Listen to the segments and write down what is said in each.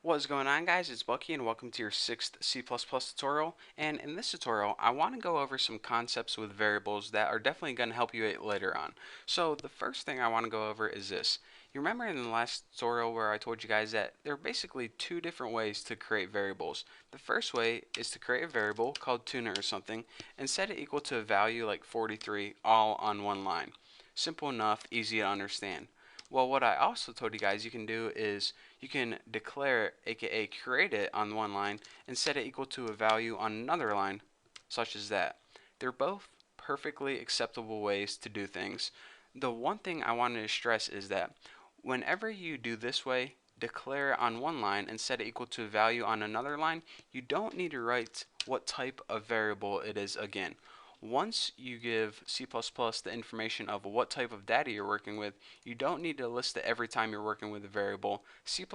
What's going on, guys? It's Bucky and welcome to your 6th C++ tutorial. And in this tutorial I want to go over some concepts with variables that are definitely going to help you later on. So the first thing I want to go over is this. You remember in the last tutorial where I told you guys that there are basically two different ways to create variables. The first way is to create a variable called tuna or something and set it equal to a value like 43 all on one line. Simple enough, easy to understand. Well, what I also told you guys you can do is you can declare, aka create it on one line and set it equal to a value on another line, such as that. They're both perfectly acceptable ways to do things. The one thing I wanted to stress is that whenever you do this way, declare it on one line and set it equal to a value on another line, you don't need to write what type of variable it is again. Once you give C++ the information of what type of data you're working with, you don't need to list it every time you're working with a variable. C++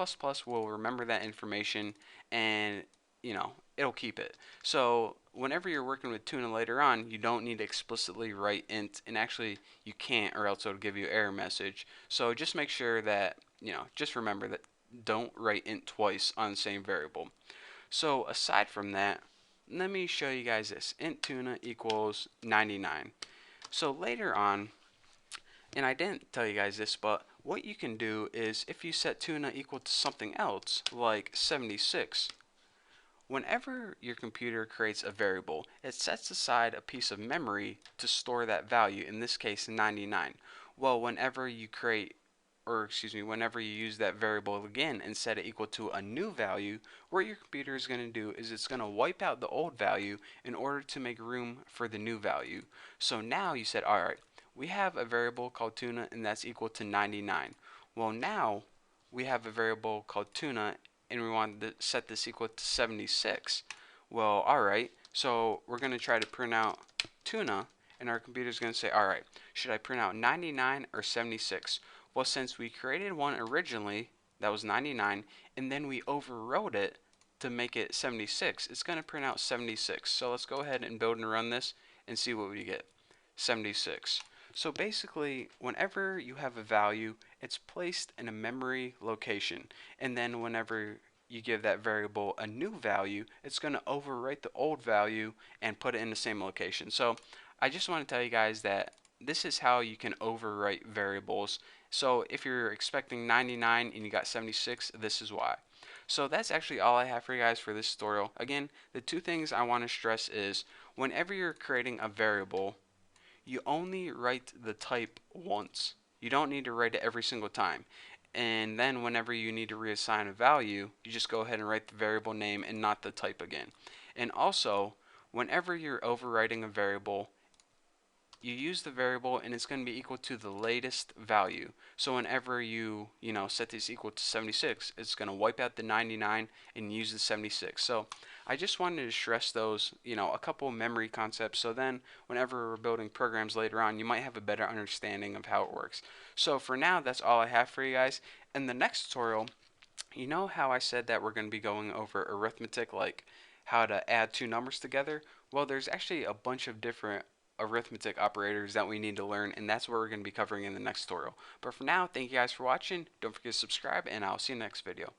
will remember that information and it'll keep it. So whenever you're working with tuna later on, you don't need to explicitly write int, and actually you can't, or else it'll give you an error message. So just make sure that, just remember that don't write int twice on the same variable. So aside from that, let me show you guys this. Int tuna equals 99. So later on, and I didn't tell you guys this, but what you can do is if you set tuna equal to something else, like 76, whenever your computer creates a variable, it sets aside a piece of memory to store that value, in this case 99. Well, whenever you use that variable again and set it equal to a new value, what your computer is going to do is it's going to wipe out the old value in order to make room for the new value. So now you said, alright, we have a variable called tuna and that's equal to 99. Well, now we have a variable called tuna and we want to set this equal to 76. Well, alright, so we're going to try to print out tuna, and our computer is going to say, alright, should I print out 99 or 76? Well, since we created one originally that was 99 and then we overrode it to make it 76, it's going to print out 76. So let's go ahead and build and run this and see what we get. 76. So basically, whenever you have a value, it's placed in a memory location, and then whenever you give that variable a new value, it's going to overwrite the old value and put it in the same location. So I just want to tell you guys that this is how you can overwrite variables. So if you're expecting 99 and you got 76, this is why. So that's actually all I have for you guys for this tutorial. Again, the two things I want to stress is whenever you're creating a variable, you only write the type once. You don't need to write it every single time. And then whenever you need to reassign a value, you just go ahead and write the variable name and not the type again. And also, whenever you're overwriting a variable, you use the variable and it's going to be equal to the latest value. So whenever you set this equal to 76, it's going to wipe out the 99 and use the 76. So I just wanted to stress those, a couple memory concepts, so then whenever we're building programs later on, you might have a better understanding of how it works. So for now, that's all I have for you guys. In the next tutorial, you know how I said that we're going to be going over arithmetic, like how to add two numbers together? Well, there's actually a bunch of different arithmetic operators that we need to learn, and that's what we're going to be covering in the next tutorial. But for now, thank you guys for watching. Don't forget to subscribe, and I'll see you in the next video.